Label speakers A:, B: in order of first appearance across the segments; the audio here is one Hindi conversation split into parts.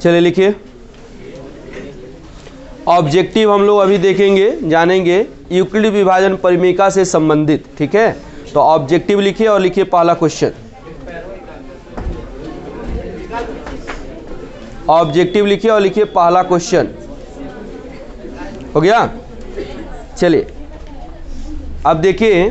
A: चलिए लिखिए। ऑब्जेक्टिव हम लोग अभी देखेंगे, जानेंगे यूक्लिड विभाजन परिमेयिका से संबंधित। ठीक है, तो ऑब्जेक्टिव लिखिए और लिखिए पहला क्वेश्चन। ऑब्जेक्टिव लिखिए और लिखिए पहला क्वेश्चन। हो गया? चलिए अब देखिए,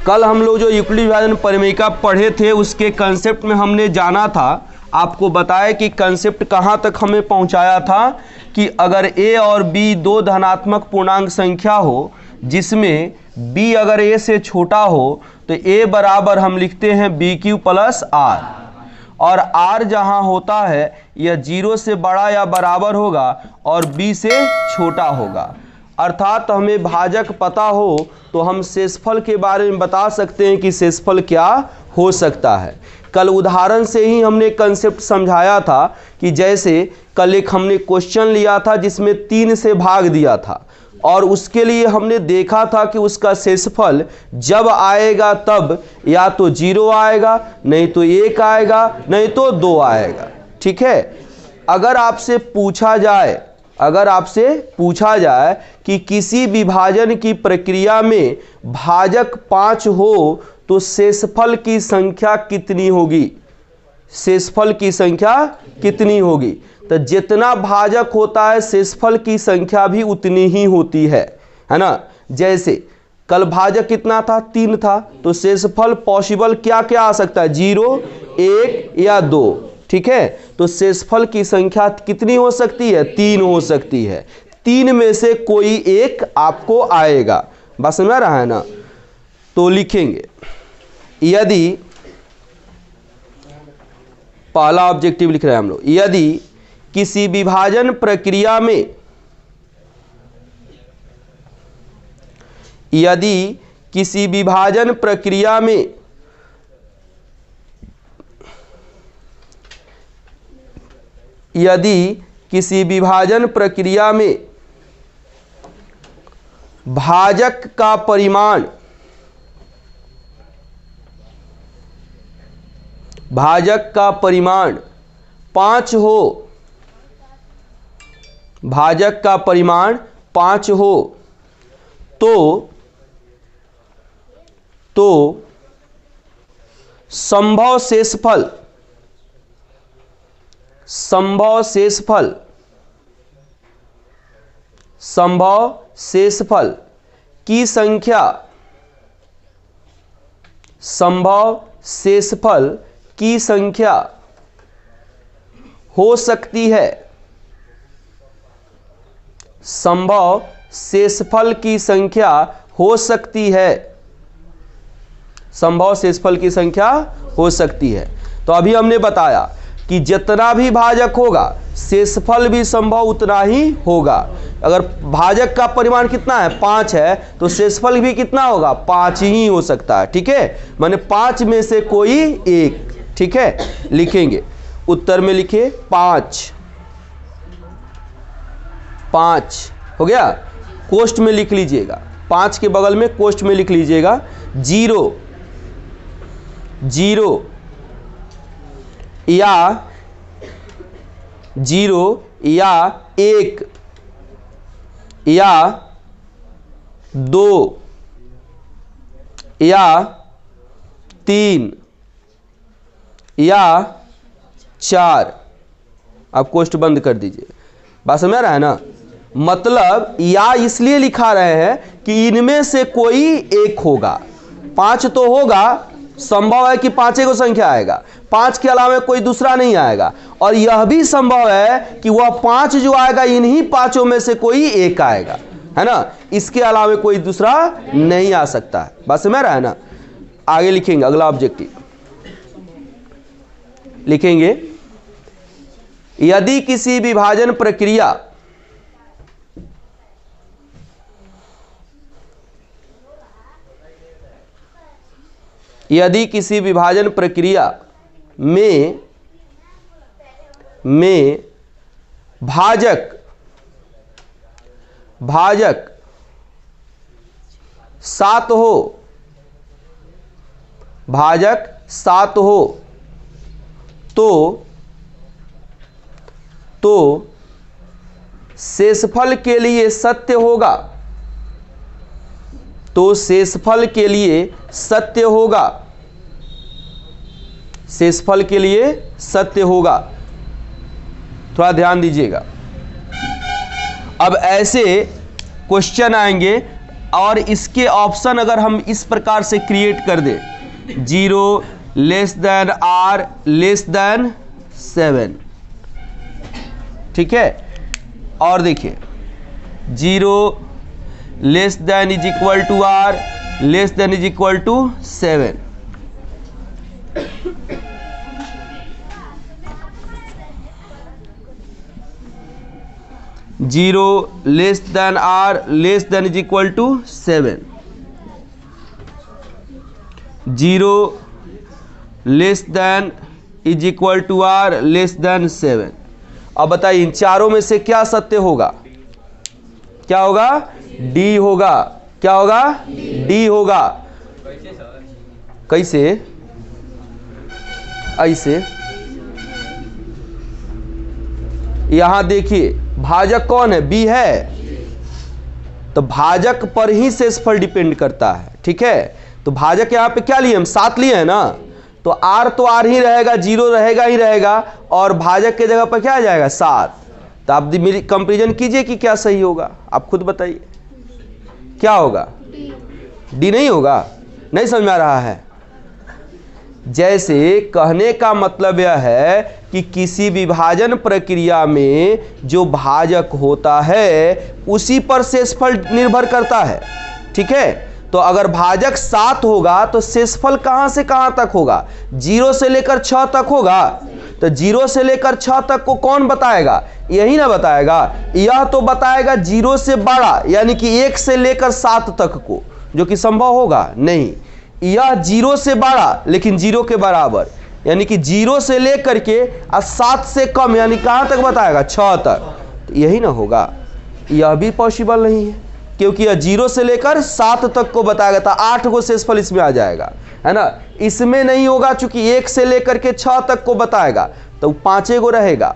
A: कल हम लोग जो यूक्लिड विभाजन परिमेयिका पढ़े थे उसके कंसेप्ट में हमने जाना था, आपको बताया कि कंसेप्ट कहाँ तक हमें पहुँचाया था कि अगर a और b दो धनात्मक पूर्णांक संख्या हो जिसमें b अगर a से छोटा हो तो a बराबर हम लिखते हैं bq प्लस r, और r जहाँ होता है यह 0 से बड़ा या बराबर होगा और b से छोटा होगा। अर्थात हमें भाजक पता हो तो हम शेषफल के बारे में बता सकते हैं कि शेषफल क्या हो सकता है। कल उदाहरण से ही हमने कंसेप्ट समझाया था कि जैसे कल एक हमने क्वेश्चन लिया था जिसमें 3 से भाग दिया था और उसके लिए हमने देखा था कि उसका शेषफल जब आएगा तब या तो 0 आएगा, नहीं तो 1 आएगा, नहीं तो 2 आएगा। ठीक है, अगर आपसे पूछा जाए कि किसी विभाजन की प्रक्रिया में भाजक 5 हो तो शेषफल की संख्या कितनी होगी? शेषफल की संख्या कितनी होगी? तो जितना भाजक होता है शेषफल की संख्या भी उतनी ही होती है ना। जैसे कल भाजक कितना था? 3 था, तो शेषफल पॉसिबल क्या क्या आ सकता है? 0, 1 या 2। ठीक है, तो शेषफल की संख्या कितनी हो सकती है? 3 हो सकती है। 3 में से कोई एक आपको आएगा। बस समझ रहा है ना? तो लिखेंगे, यदि पहला ऑब्जेक्टिव लिख रहे हैं हम लोग, यदि किसी विभाजन प्रक्रिया में भाजक का परिमाण 5 हो, भाजक का परिमाण 5 हो तो संभव शेषफल की संख्या हो सकती है। संभव शेषफल की संख्या हो सकती है। संभव शेषफल की संख्या हो सकती है। तो अभी हमने बताया कि जितना भी भाजक होगा शेषफल भी संभव उतना ही होगा। अगर भाजक का परिमाण कितना है? 5 है, तो शेषफल भी कितना होगा? 5 ही हो सकता है। ठीक है, माने 5 में से कोई एक। ठीक है, लिखेंगे उत्तर में लिखिए 5 हो गया। कोष्ठ में लिख लीजिएगा, 5 के बगल में कोष्ठ में लिख लीजिएगा 0 या 1 या 2 या 3 या 4। आप कोष्ठ बंद कर दीजिए। बात समझ रहा है ना? मतलब या इसलिए लिखा रहे हैं कि इनमें से कोई एक होगा। 5 तो होगा, संभव है कि 5 को संख्या आएगा, 5 के अलावा कोई दूसरा नहीं आएगा, और यह भी संभव है कि वह 5 जो आएगा इन्हीं 5 में से कोई एक आएगा, है ना। इसके अलावा कोई दूसरा नहीं आ सकता है। बात समझ रहा है ना? आगे लिखेंगे, अगला ऑब्जेक्टिव लिखेंगे, यदि किसी विभाजन प्रक्रिया में भाजक 7 हो, तो शेषफल के लिए सत्य होगा, तो शेषफल के लिए सत्य होगा, शेषफल के लिए सत्य होगा। थोड़ा ध्यान दीजिएगा। अब ऐसे क्वेश्चन आएंगे और इसके ऑप्शन अगर हम इस प्रकार से क्रिएट कर दें, 0 less than r less than 7, ठीक है। और देखिए 0 less than is equal to r less than is equal to 7। Zero less than r less than is equal to 7, 0 less than is equal to r less than 7। अब बताइए इन चारों में से क्या सत्य होगा? क्या होगा? डी होगा। क्या होगा? डी होगा। कैसे? ऐसे यहां देखिए भाजक कौन है? बी है, तो भाजक पर ही शेषफल डिपेंड करता है, ठीक है। तो भाजक यहां पे क्या लिए हम? 7 लिए हैं ना, तो आर ही रहेगा, 0 रहेगा ही रहेगा, और भाजक के जगह पर क्या आ जाएगा? 7। तो आप मेरी कंपेरिजन कीजिए कि क्या सही होगा, आप खुद बताइए क्या होगा? डी नहीं होगा? नहीं समझ में आ रहा है? जैसे कहने का मतलब यह है कि किसी विभाजन प्रक्रिया में जो भाजक होता है उसी पर शेषफल निर्भर करता है, ठीक है। तो अगर भाजक 7 होगा तो शेषफल कहां से कहां तक होगा? 0 से लेकर 6 तक होगा। तो 0 से लेकर 6 तक को कौन बताएगा? यही ना बताएगा। यह तो बताएगा 0 से बड़ा, यानी कि 1 से लेकर 7 तक को, जो कि संभव होगा नहीं। यह 0 से बड़ा लेकिन 0 के बराबर, यानी कि 0 से लेकर के 7 से कम, यानी कहां तक बताएगा? 6 तक। तो यही ना होगा। यह भी पॉसिबल नहीं है, क्योंकि यह 0 से लेकर 7 तक को बताएगा, था 8 को शेषफल इसमें आ जाएगा, है ना। इसमें नहीं होगा, चूंकि 1 से लेकर के 6 तक को बताएगा, तो 5 को रहेगा।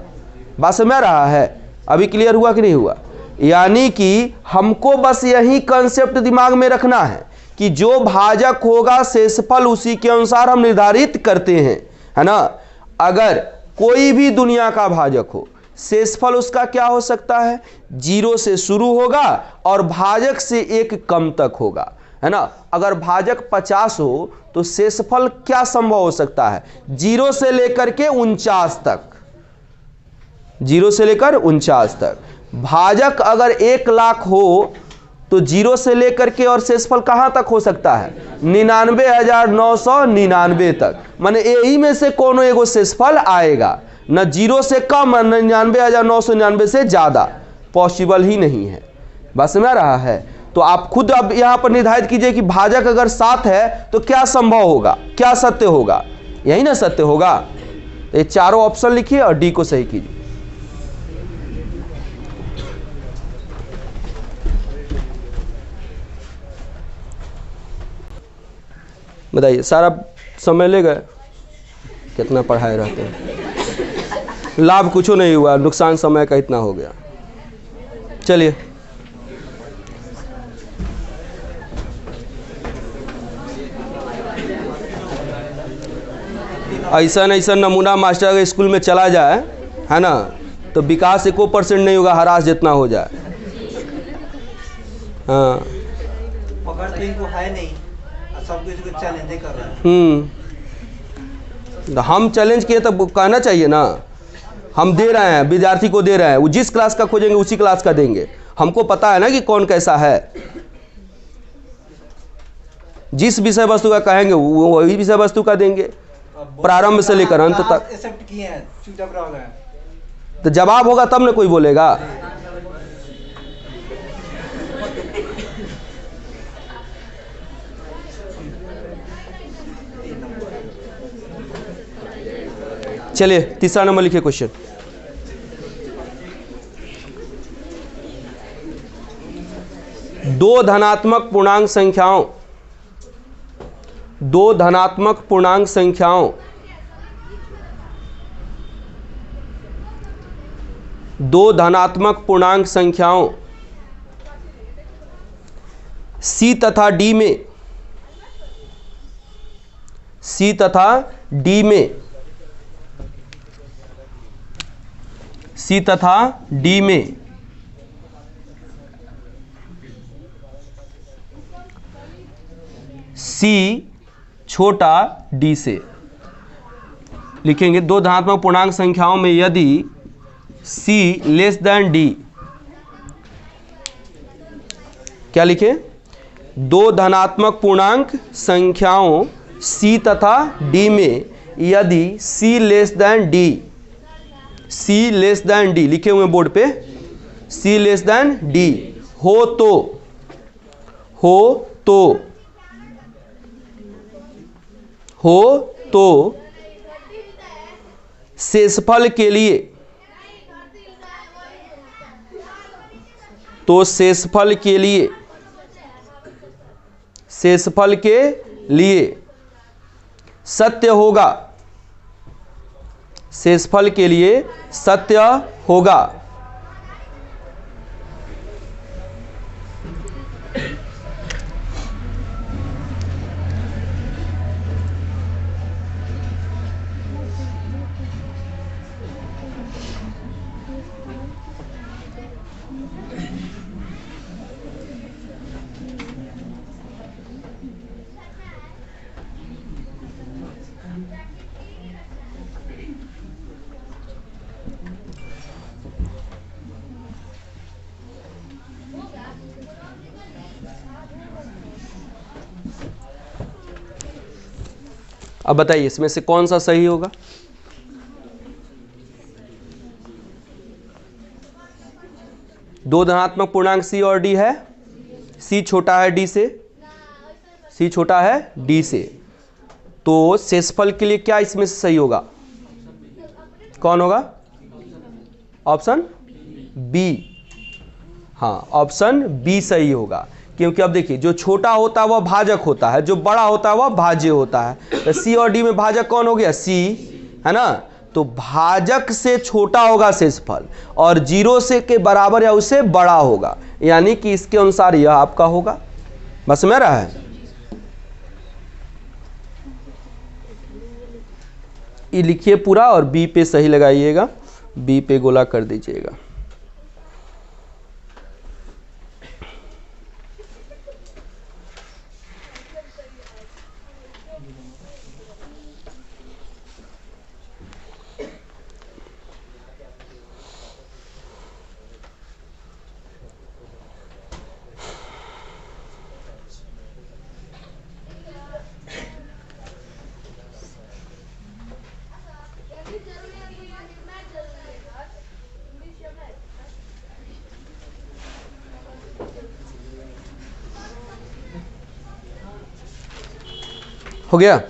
A: बात समझ में रहा है? अभी क्लियर हुआ कि नहीं हुआ? यानी कि हमको बस यही कंसेप्ट दिमाग में रखना है कि जो भाजक होगा शेषफल उसी के अनुसार हम निर्धारित करते हैं, है ना। अगर कोई भी दुनिया का भाजक हो, शेषफल उसका क्या हो सकता है? 0 से शुरू होगा और भाजक से 1 कम तक होगा, है ना। अगर भाजक 50 हो तो शेषफल क्या संभव हो सकता है? 0 से लेकर के 49 तक, 0 से लेकर 49 तक। भाजक अगर 1 लाख हो तो 0 से लेकर के और शेषफल कहां तक हो सकता है? 99,999 तक। माने यही में से कोनो एगो शेषफल आएगा, न 0 से कम न 99,999 से ज्यादा। पॉसिबल ही नहीं है। बात समझ में आ रहा है? तो आप खुद अब यहां पर निर्धारित कीजिए कि भाजक अगर 7 है तो क्या संभव होगा, क्या सत्य होगा? यही ना सत्य होगा। तो ये चारों ऑप्शन लिखिए और डी को सही कीजिए। बताइए, सारा समय ले गए, कितना पढ़ाए रहते हैं, लाभ कुछ नहीं हुआ, नुकसान समय का इतना हो गया। चलिए ऐसा नमूना मास्टर अगर स्कूल में चला जाए, है ना, तो विकास 1% नहीं होगा, हरास जितना हो जाए। हाँ
B: तो है नहीं, सब कुछ चैलेंज कर रहा है।
A: तो हम चैलेंज किए तो कहना चाहिए ना, हम दे रहे हैं, विद्यार्थी को दे रहे हैं, वो जिस क्लास का खोजेंगे उसी क्लास का देंगे। हमको पता है ना कि कौन कैसा है। जिस विषय वस्तु का कहेंगे वो वही विषय वस्तु का देंगे, प्रारंभ से लेकर अंत तक।
B: एक्सेप्ट किए हैं, चुपचाप रह गए।
A: तो जवाब होगा तब ना कोई बोलेगा। चलिए तीसरा नंबर लिखिए क्वेश्चन। दो धनात्मक पूर्णांक संख्याओं दो धनात्मक पूर्णांक संख्याओं C तथा D में, C तथा D में, C तथा D में C छोटा D से। लिखेंगे दो धनात्मक पूर्णांक संख्याओं में यदि C लेस देन D, क्या लिखें? दो धनात्मक पूर्णांक संख्याओं C तथा D में यदि C less than D, C less than D लिखे हुए बोर्ड पे, C लेस देन D हो तो शेषफल के लिए, तो शेषफल के लिए सत्य होगा, शेषफल के लिए सत्य होगा। अब बताइए इसमें से कौन सा सही होगा? दो धनात्मक पूर्णांक C और D है, C छोटा है D से, C छोटा है D से, तो शेषफल के लिए क्या इसमें से सही होगा? कौन होगा? Option B. हाँ, ऑप्शन बी सही होगा, क्योंकि अब देखिए जो छोटा होता है वह भाजक होता है, जो बड़ा होता है वह भाज्य होता है। तो C और D में भाजक कौन हो गया? C, है ना? तो भाजक से छोटा होगा शेषफल और 0 से के बराबर या उससे बड़ा होगा, यानी कि इसके अनुसार यह आपका होगा। बस में रहा है, ये लिखिए पूरा और बी पे सही लगाइएगा, बी पे गोला कर दीजिएगा। हो गया?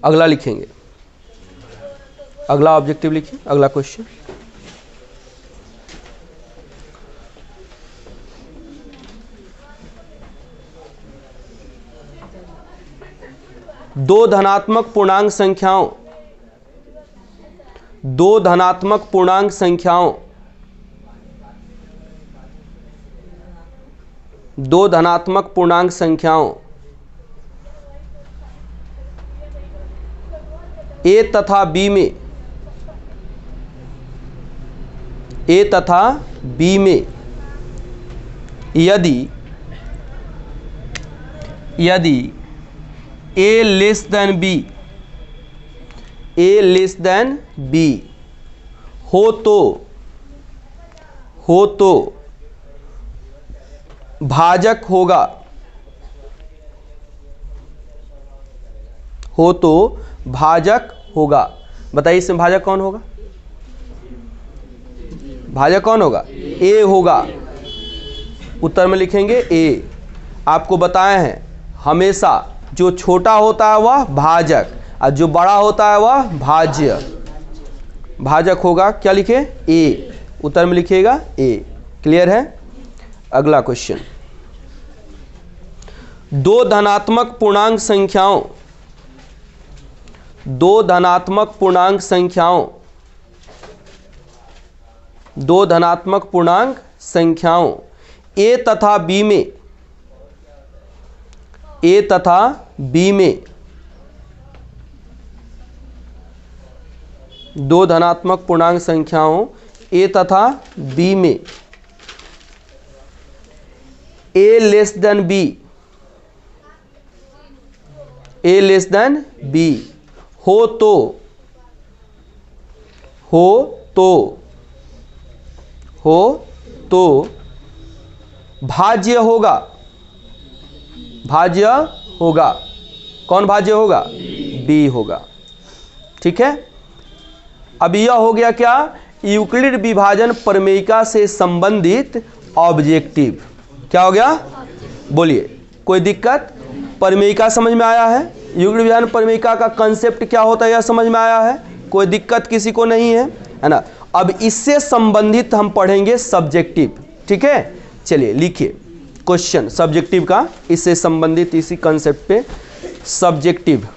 A: अगला लिखेंगे, अगला ऑब्जेक्टिव लिखिए, अगला क्वेश्चन। दो धनात्मक पूर्णांक संख्याओं, दो धनात्मक पूर्णांक संख्याओं, दो धनात्मक पूर्णांक संख्याओं A तथा B में, A तथा B में यदि A less than B, A less than B हो तो भाजक होगा, हो तो भाजक होगा। बताइए इसमें भाजक कौन होगा? भाजक कौन होगा? ए होगा। उत्तर में लिखेंगे ए। आपको बताए हैं हमेशा जो छोटा होता है वह भाजक और जो बड़ा होता है वह भाज्य। भाजक होगा, क्या लिखे? ए। उत्तर में लिखिएगा ए। क्लियर है? अगला क्वेश्चन, दो धनात्मक पूर्णांक संख्याओं, दो धनात्मक पूर्णांक संख्याओं दो धनात्मक पूर्णांक संख्याओं ए तथा बी में, ए तथा बी में दो धनात्मक पूर्णांक संख्याओं ए तथा बी में ए लेस देन बी, ए लेस देन बी हो तो भाज्य होगा, भाज्य होगा। कौन भाज्य होगा? बी होगा। ठीक है। अब यह हो गया क्या? यूक्लिड विभाजन प्रमेयिका से संबंधित ऑब्जेक्टिव। क्या हो गया? बोलिए, कोई दिक्कत? प्रमेयिका समझ में आया है? यूक्लिड विभाजन प्रमेयिका का कंसेप्ट क्या होता है यह समझ में आया है? कोई दिक्कत किसी को नहीं है ना? अब इससे संबंधित हम पढ़ेंगे सब्जेक्टिव। ठीक है, चलिए लिखिए क्वेश्चन सब्जेक्टिव का, इससे संबंधित इसी कंसेप्ट पे सब्जेक्टिव।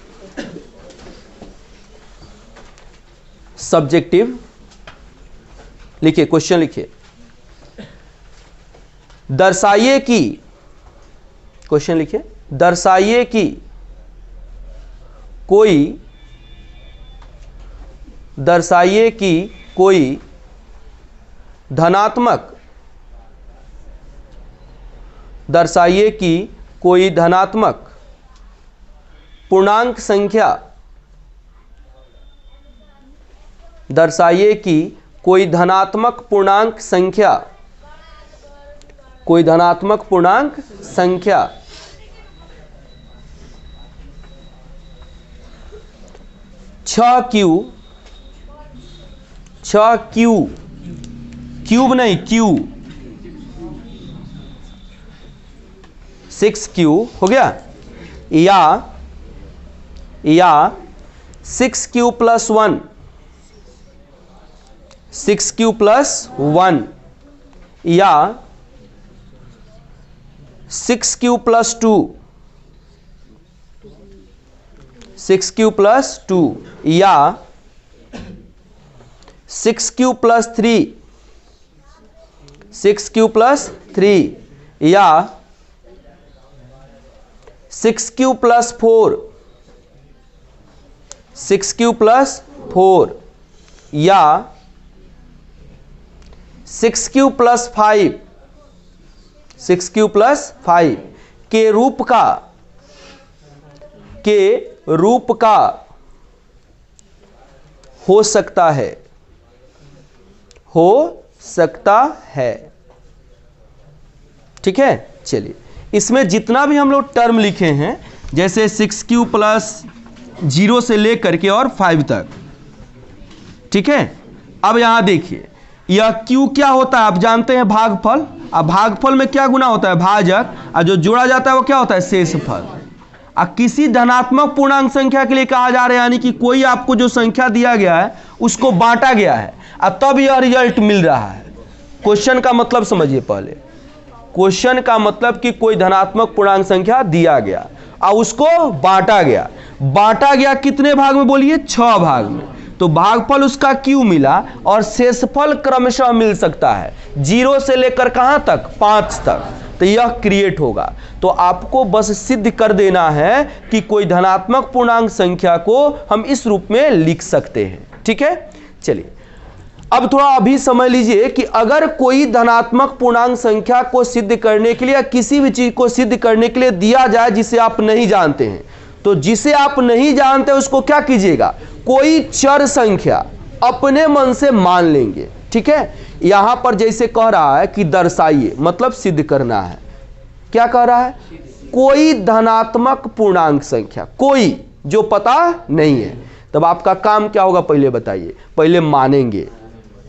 A: सब्जेक्टिव लिखिए, क्वेश्चन लिखिए। दर्शाइए कि, क्वेश्चन लिखिए, दर्शाइए कि कोई, दर्शाइए कि कोई धनात्मक, दर्शाइए कि कोई धनात्मक पूर्णांक संख्या, दर्शाइए कि कोई धनात्मक पूर्णांक संख्या, कोई धनात्मक पूर्णांक संख्या 6q, 6q, क्यूब नहीं क्यू, 6q हो गया, या 6q प्लस 1, 6q प्लस 1, या 6q प्लस 2, 6q प्लस 2, या 6q प्लस 3, 6q प्लस 3, या 6q प्लस 4, 6q प्लस 4, या 6q प्लस 5, 6q प्लस 5 के रूप का, के रूप का हो सकता है, हो सकता है। ठीक है, चलिए इसमें जितना भी हम लोग टर्म लिखे हैं, जैसे 6q प्लस 0 से लेकर के और 5 तक, ठीक है। अब यहां देखिए, यह q क्या होता है आप जानते हैं? भागफल। अब भागफल में क्या गुना होता है? भाजक। और जो जोड़ा जाता है वो क्या होता है? शेषफल। अब किसी धनात्मक पूर्णांक संख्या के लिए कहा जा रहा है, यानी कि कोई आपको जो संख्या दिया गया है उसको बांटा गया है, अब तब यह रिजल्ट मिल रहा है। क्वेश्चन का मतलब समझिए पहले। क्वेश्चन का मतलब कि कोई धनात्मक पूर्णांक संख्या दिया गया और उसको बांटा गया। बांटा गया कितने भाग में? बोलिए 6 भाग में। तो भागफल उसका q मिला और शेषफल क्रमशः मिल सकता है 0 से लेकर कहां तक? 5 तक। तो यह क्रिएट होगा। तो आपको बस सिद्ध कर देना है कि कोई धनात्मक पूर्णांक संख्या को हम इस रूप में लिख सकते हैं। ठीक है, चलिए अब थोड़ा अभी समझ लीजिए कि अगर कोई धनात्मक पूर्णांक संख्या को सिद्ध करने के लिए या किसी भी चीज को सिद्ध करने के लिए दिया जाए जिसे आप नहीं जानते हैं, तो जिसे आप नहीं जानते उसको क्या कीजिएगा? कोई चर संख्या अपने मन से मान लेंगे। ठीक है, यहां पर जैसे कह रहा है कि दर्शाइए, मतलब सिद्ध करना है। क्या कह रहा है? कोई धनात्मक पूर्णांक संख्या, कोई जो पता नहीं है। तब आपका काम क्या होगा? पहले बताइए। पहले मानेंगे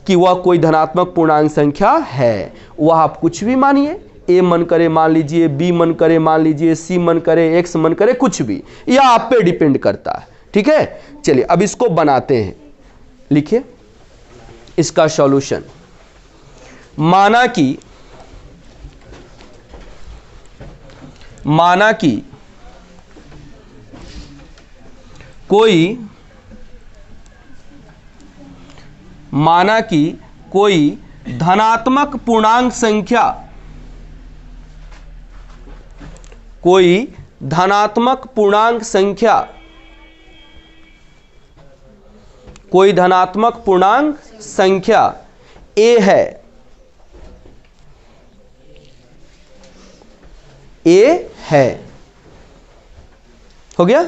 A: कि वह कोई धनात्मक पूर्णांक संख्या है। वह आप कुछ भी मानिए, ए मन करे मान लीजिए, बी मन करे मान लीजिए, सी मन करे, एक्स मन करे, कुछ भी, यह आप पे डिपेंड करता है। ठीक है, चलिए अब इसको बनाते हैं। लिखिए इसका सॉल्यूशन। माना कि कोई धनात्मक पूर्णांक संख्या, कोई धनात्मक पूर्णांक संख्या, कोई धनात्मक पूर्णांक संख्या a है, a है, हो गया।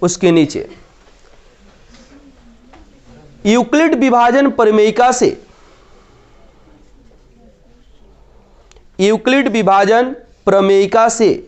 A: उसके नीचे यूक्लिड विभाजन प्रमेयिका से, यूक्लिड विभाजन प्रमेयिका से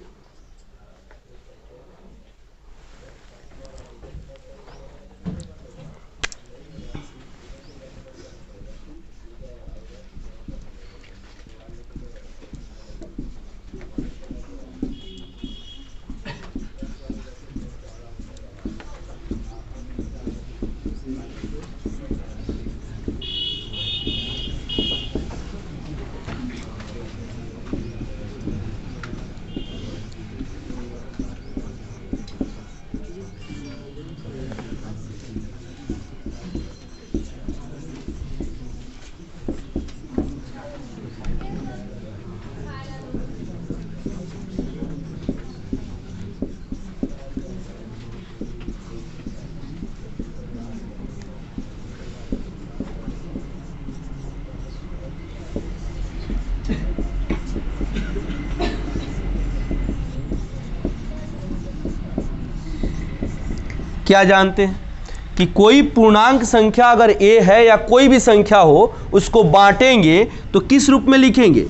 A: क्या जानते हैं कि कोई पूर्णांक संख्या अगर a है या कोई भी संख्या हो उसको बांटेंगे तो किस रूप में लिखेंगे,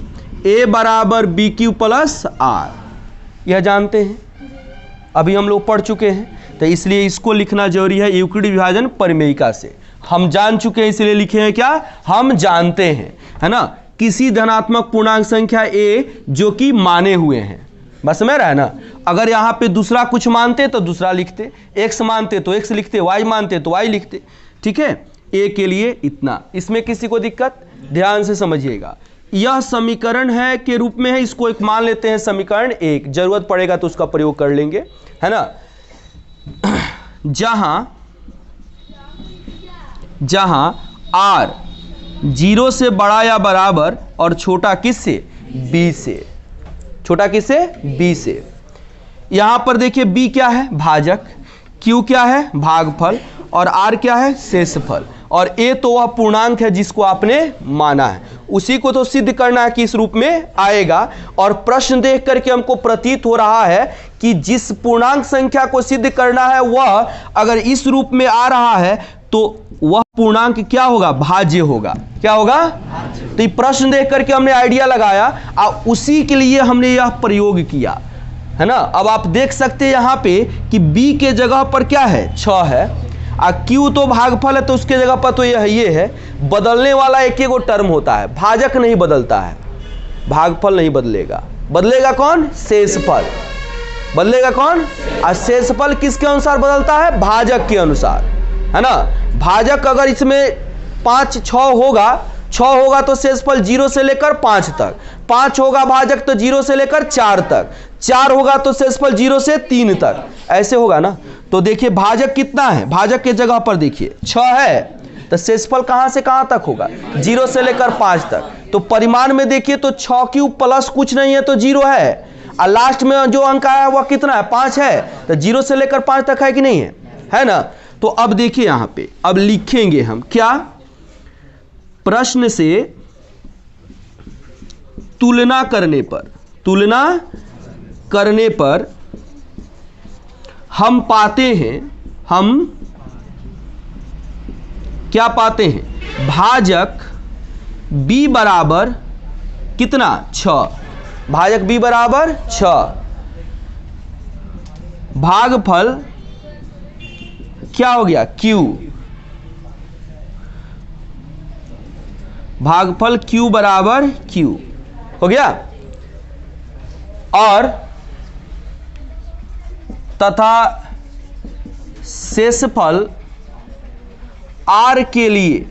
A: a बराबर बी क्यू प्लस आर। यह जानते हैं, अभी हम लोग पढ़ चुके हैं, तो इसलिए इसको लिखना जरूरी है यूक्लिड विभाजन प्रमेयिका से। हम जान चुके हैं इसलिए लिखे हैं क्या, हम जानते हैं, है ना। किसी धनात्मक पूर्णांक संख्या a जो कि माने हुए हैं, बस में रहा है ना। अगर यहाँ पे दूसरा कुछ मानते तो दूसरा लिखते, x मानते तो x लिखते, y मानते तो y लिखते, ठीक है। a के लिए इतना, इसमें किसी को दिक्कत, ध्यान से समझिएगा। यह समीकरण है के रूप में है, इसको एक मान लेते हैं समीकरण 1, जरूरत पड़ेगा तो उसका प्रयोग कर लेंगे, है ना। जहां r 0 से बड़ा या बराबर और छोटा किससे, b से, छोटा किससे, b से। यहां पर देखिए b क्या है, भाजक, q क्या है, भागफल, और r क्या है, शेषफल, और a तो वह पूर्णांक है जिसको आपने माना है, उसी को तो सिद्ध करना है कि इस रूप में आएगा। और प्रश्न देख करके हमको प्रतीत हो रहा है कि जिस पूर्णांक संख्या को सिद्ध करना है वह अगर इस रूप में आ रहा है तो वह पूर्णांक क्या होगा, भाज्य होगा। क्या होगा, तो ये प्रश्न देख करके हमने आइडिया लगाया और उसी के लिए हमने यह प्रयोग किया, है ना। अब आप देख सकते हैं यहाँ पे कि b के जगह पर क्या है, 6 है, और q तो भागफल है तो उसके जगह पर तो ये है। बदलने वाला एक ही टर्म होता है, भाजक नहीं बदलता है, भागफल नहीं बदलेगा, बदलेगा कौन, शेषफल, बदलेगा कौन, और शेषफल किसके अनुसार बदलता है, भाजक के अनुसार, है ना। भाजक अगर इसमें 5 6 होगा, 6 होगा तो शेषफल 0 से लेकर 5 तक, 5 होगा भाजक तो 0 से लेकर 4 तक, 4 होगा तो शेषफल 0 से 3 तक, ऐसे होगा ना। तो देखिए भाजक कितना है, भाजक के जगह पर देखिए 6 है, तो शेषफल कहां से कहां तक होगा, 0 से लेकर 5 तक। तो परिमाण में देखिए तो 6 क्यू प्लस कुछ नहीं है तो 0 है, और लास्ट में जो अंक आया वह कितना है, 5 है, तो 0 से लेकर 5 तक है कि नहीं है ना। तो अब देखिए यहां पे अब लिखेंगे हम क्या, प्रश्न से तुलना करने पर हम पाते हैं, हम क्या पाते हैं, भाजक b बराबर कितना, 6, भाजक b बराबर 6, भागफल क्या हो गया, q, भागफल q बराबर q हो गया, और तथा शेषफल r के लिए,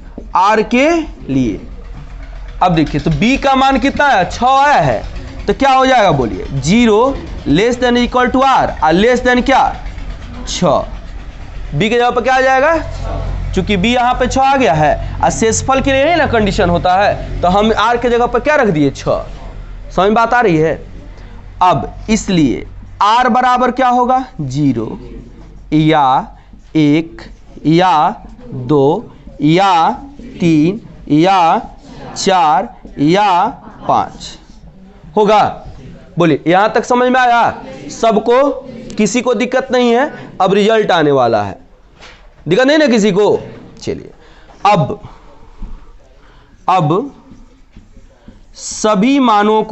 A: अब देखिए तो b का मान कितना है, 6 आया है, तो क्या हो जाएगा बोलिए, 0 less than equal to r, और लेस देन क्या, 6, b के जगह पर क्या आ जाएगा, चूंकि b यहाँ पे 6 आ गया है और शेषफल के लिए ना कंडीशन होता है, तो हम r के जगह पर क्या रख दिए 6। समझ में बात आ रही है। अब इसलिए r बराबर क्या होगा 0 या 1 या 2 या 3 या 4 या 5 होगा। बोलिए यहां तक समझ में आया सबको? किसी को दिक्कत नहीं है? अब रिजल्ट आने वाला है, दिक्कत नहीं ना किसी को? चलिए अब सभी मानों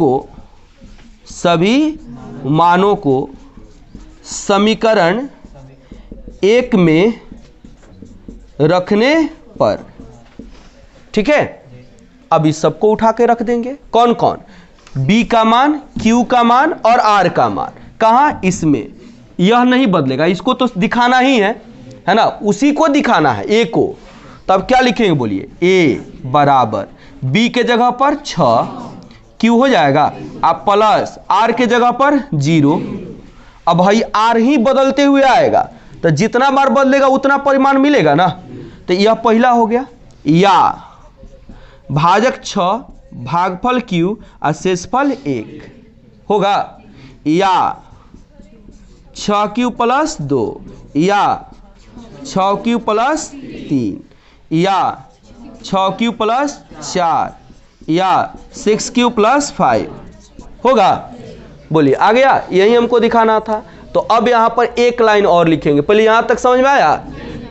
A: को समीकरण 1 में रखने पर, ठीक है, अब इस सबको उठा के रख देंगे। कौन कौन? b का मान, q का मान और r का मान। कहां? इसमें। यह नहीं बदलेगा, इसको तो दिखाना ही है ना, उसी को दिखाना है a को। तब क्या लिखेंगे बोलिए? a बराबर b के जगह पर 6 q हो जाएगा, अब प्लस r के जगह पर 0। अब भाई r ही बदलते हुए आएगा, तो जितना बार बदलेगा उतना परिमाण मिलेगा ना। तो यह पहला हो गया, या भाजक 6 भागफल q और शेषफल 1 होगा, या 6q प्लस 2 या 6q प्लस 3 या 6q प्लस 4 या 6q प्लस 5 होगा। बोलिए आ गया? यही हमको दिखाना था। तो अब यहां पर एक लाइन और लिखेंगे। पहले यहां तक समझ में आया?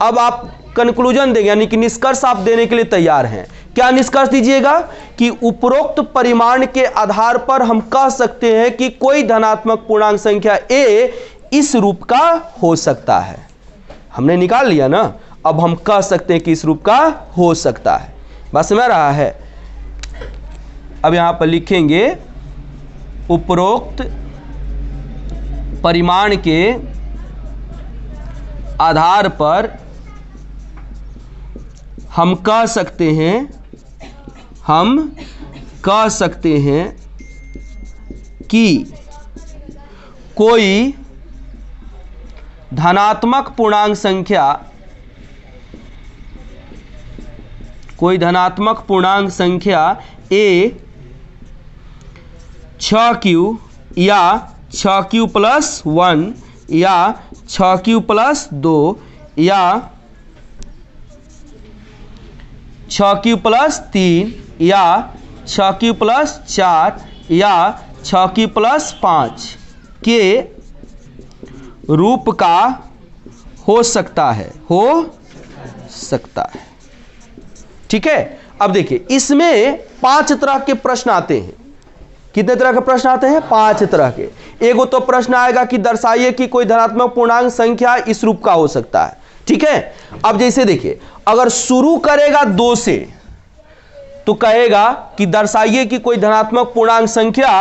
A: अब आप कंक्लूजन देंगे, यानी कि निष्कर्ष आप देने के लिए तैयार हैं। क्या निष्कर्ष दीजिएगा? कि उपरोक्त परिमाण के आधार पर हम कह सकते हैं कि कोई धनात्मक पूर्णांक संख्या a इस रूप का हो सकता है। हमने निकाल लिया ना, अब हम कह सकते हैं कि इस रूप का हो सकता है। बात समझ रहा है? अब यहां पर लिखेंगे उपरोक्त परिमाण के आधार पर हम कह सकते हैं कि कोई धनात्मक पूर्णांक संख्या a 6q या 6q प्लस 1 या 6q प्लस 2 या 6q प्लस 3 या 6q प्लस 4 या 6q प्लस 5 के रूप का हो सकता है, ठीक है। अब देखिए इसमें 5 तरह के प्रश्न आते हैं। कितने तरह के प्रश्न आते हैं? 5 तरह के। एगो तो प्रश्न आएगा कि दर्शाइए कि कोई धनात्मक पूर्णांक संख्या इस रूप का हो सकता है, ठीक है। अब जैसे देखिए अगर शुरू करेगा 2 से तो कहेगा कि दर्शाइए कि कोई धनात्मक पूर्णांक संख्या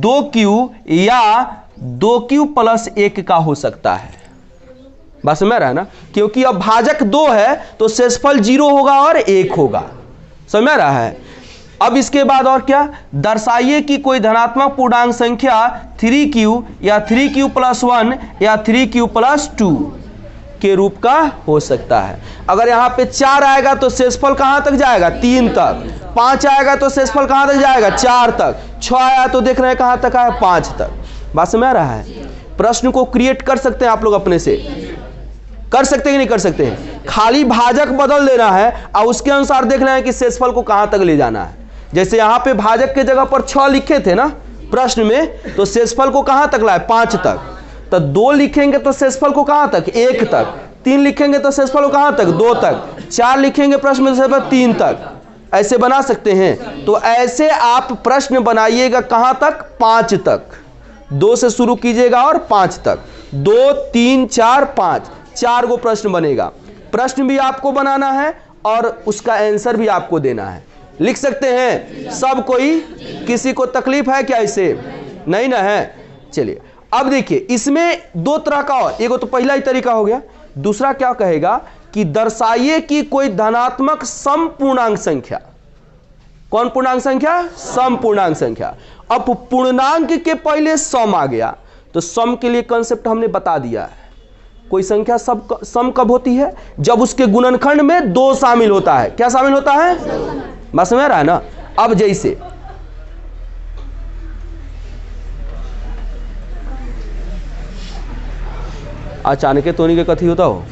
A: 2q या 2q प्लस 1 का हो सकता है। बस समझ रहा है ना, क्योंकि अब भाजक 2 है तो शेषफल 0 होगा और 1 होगा। समझ रहा है? अब इसके बाद और क्या? दर्शाइए कि कोई धनात्मक पूर्णांक संख्या 3q या 3q प्लस 1 या 3q प्लस 2 के रूप का हो सकता है। अगर यहां पे 4 आएगा तो शेषफल कहां तक जाएगा? 3 तक। 5 आएगा तो शेषफल कहां तक जाएगा? 4 तक। 6 आया तो देख रहे हैं कहां तक आया? 5 तक। बात समझ रहा है? प्रश्न को क्रिएट कर सकते हैं आप लोग अपने से, कर सकते हैं कि नहीं कर सकते हैं? खाली भाजक बदल देना है और उसके अनुसार देखना है कि शेषफल को कहां तक ले जाना है। जैसे यहां पे भाजक के जगह पर 6 लिखे थे ना प्रश्न में, तो शेषफल को कहां तक लाए? 5 तक। तो 2 लिखेंगे तो शेषफल को कहां तक? 1 तक। 3 लिखेंगे तो शेषफल को कहां तक? 2 तक। 4 लिखेंगे प्रश्न में शेषफल 3 तक। ऐसे बना सकते हैं। तो ऐसे आप प्रश्न बनाइएगा कहां तक? 5 तक। 2 से शुरू कीजिएगा और 5 तक। 2 3 4 5 4 गो प्रश्न बनेगा। प्रश्न भी आपको बनाना है और उसका आंसर भी आपको देना है। लिख सकते हैं सब कोई? किसी को तकलीफ है क्या? इसे नहीं ना है? चलिए अब देखिए इसमें 2 तरह का और, एगो तो पहला ही तरीका हो गया। दूसरा क्या कहेगा कि दर्शाइए कि कोई धनात्मक समपूर्णांक संख्या। कौन पूर्णांक संख्या? समपूर्णांक संख्या। अब पूर्णांक के पहले सम आ गया तो सम के लिए कांसेप्ट हमने बता दिया है। कोई संख्या सम कब होती है? जब उसके गुणनखंड में 2 शामिल होता है। क्या शामिल होता है? बस समझ रहा है ना। अब जैसे अचानक तो नहीं के कथी होता हो,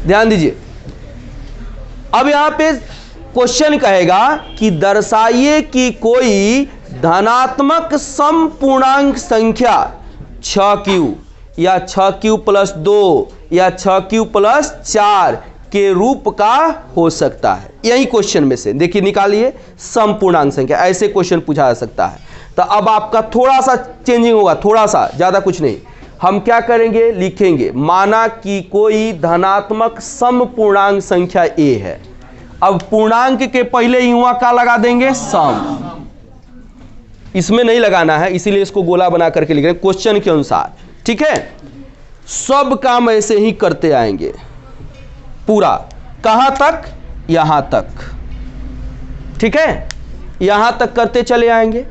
A: ध्यान दीजिए। अब यहां पे क्वेश्चन कहेगा कि दर्शाइए कि कोई धनात्मक सम पूर्णांक संख्या 6q या 6q + 2 या 6q + 4 के रूप का हो सकता है। यही क्वेश्चन में से देखिए निकालिए, सम पूर्णांक संख्या, ऐसे क्वेश्चन पूछा जा सकता है। तो अब आपका थोड़ा सा चेंजिंग होगा, थोड़ा सा, ज्यादा कुछ नहीं। हम क्या करेंगे, लिखेंगे माना कि कोई धनात्मक सम पूर्णांक संख्या a है। अब पूर्णांक के पहले युवा का लगा देंगे सम, इसमें नहीं लगाना है, इसीलिए इसको गोला बना करके लिख रहे हैं क्वेश्चन के अनुसार। ठीक है, सब काम ऐसे ही करते आएंगे पूरा, कहां तक? यहां तक। ठीक है, यहां तक करते चले आएंगे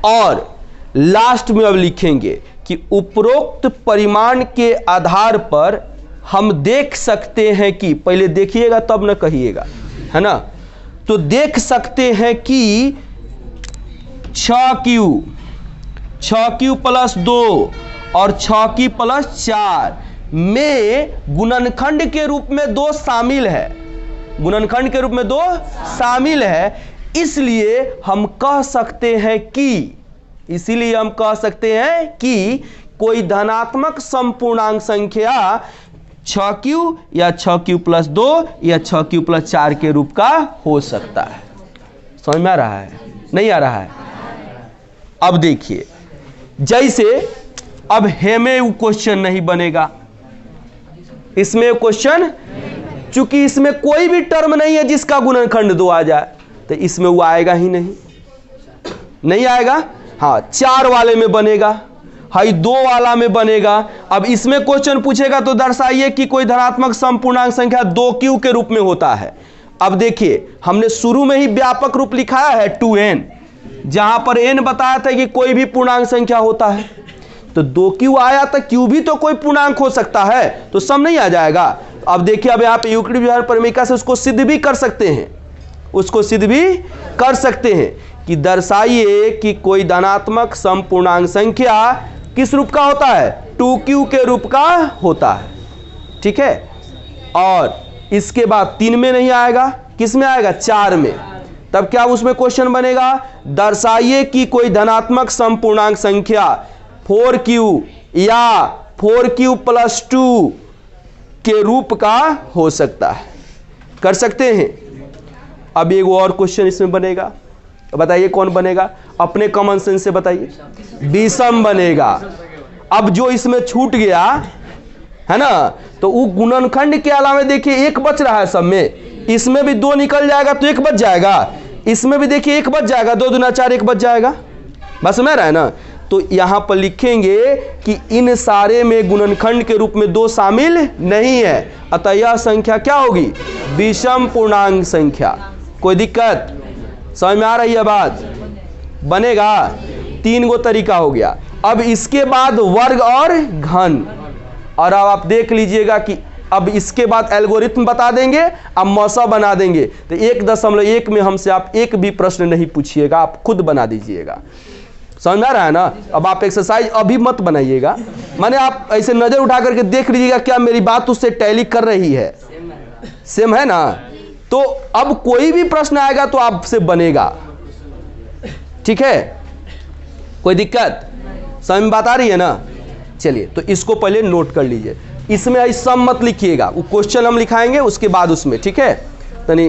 A: और लास्ट में अब लिखेंगे कि उपरोक्त परिमाण के आधार पर हम देख सकते हैं कि, पहले देखिएगा तब न कहिएगा, है ना। तो देख सकते हैं कि 6q + 2 और 6q + 4 में गुणनखंड के रूप में 2 शामिल है, गुणनखंड के रूप में 2 शामिल है। इसलिए हम कह सकते हैं कि, इसीलिए हम कह सकते हैं कि कोई धनात्मक समपूर्णांक संख्या 6q या 6q + 2 या 6q + 4 के रूप का हो सकता है। समझ में आ रहा है? नहीं आ रहा है? अब देखिए, जैसे अब हेमे वो क्वेश्चन नहीं बनेगा, इसमें क्वेश्चन, चूंकि इसमें कोई भी टर्म नहीं है जिसका गुणनखंड 2 आ जाए, तो इसमें वो आएगा ही नहीं, नहीं आएगा। हाँ, 4 वाले में बनेगा, हाई 2 वाला में बनेगा। अब इसमें क्वेश्चन पूछेगा तो दर्शाइए कि कोई धनात्मक समपूर्णांक संख्या 2q के रूप में होता है। अब देखिए, हमने शुरू में ही व्यापक रूप लिखाया है 2n, जहां पर n बताया था कि कोई भी पूर्णांक संख्या होता है। तो 2q आया तो q भी तो कोई पूर्णांक हो सकता है, तो सम नहीं आ जाएगा। अब देखिए, अब यहां पे यूक्लिड व्यवहार परिमेयिका से उसको सिद्ध भी कर सकते हैं, उसको सिद्ध भी कर सकते हैं कि दर्शाइए कि कोई धनात्मक समपूर्णांक संख्या किस रूप का होता है? 2q के रूप का होता है। ठीक है, और इसके बाद 3 में नहीं आएगा, किस में आएगा? 4 में। तब क्या उसमें क्वेश्चन बनेगा, दर्शाइए कि कोई धनात्मक समपूर्णांक संख्या 4q या 4q + 2 के रूप का हो सकता है। कर सकते हैं। अब एक और क्वेश्चन इसमें बनेगा, बताइए कौन बनेगा? अपने कॉमन सेंस से बताइए, विषम बनेगा। अब जो इसमें छूट गया है ना, तो वो गुणनखंड के अलावा देखिए 1 बच रहा है सब में, इसमें भी 2 निकल जाएगा तो 1 बच जाएगा, इसमें भी देखिए 1 बच जाएगा, 2 दूना 4, 1 बच जाएगा। बस समझ रहा है ना। तो यहां पर लिखेंगे कि इन सारे में गुणनखंड के रूप में 2 शामिल नहीं है, अतः यह संख्या क्या होगी? विषम पूर्णांक संख्या। कोई दिक्कत? समझ में आ रही है बात? बनेगा। 3 गो तरीका हो गया। अब इसके बाद वर्ग और घन, और अब आप देख लीजिएगा कि अब इसके बाद एल्गोरिथम बता देंगे, अब मौसा बना देंगे। तो 1.1 में हमसे आप एक भी प्रश्न नहीं पूछिएगा, आप खुद बना दीजिएगा। समझ आ रहा है ना। अब आप एक्सरसाइज अभी मत बनाइएगा, माने आप ऐसे नजर उठा करके देख लीजिएगा क्या मेरी बात उससे टैली कर रही है, सेम है ना। तो अब कोई भी प्रश्न आएगा तो आपसे बनेगा। ठीक है, कोई दिक्कत? समझ में बात आ रही है ना। चलिए, तो इसको पहले नोट कर लीजिए। इसमें सम मत लिखिएगा, वो क्वेश्चन हम लिखाएंगे उसके बाद उसमें। ठीक है, तनी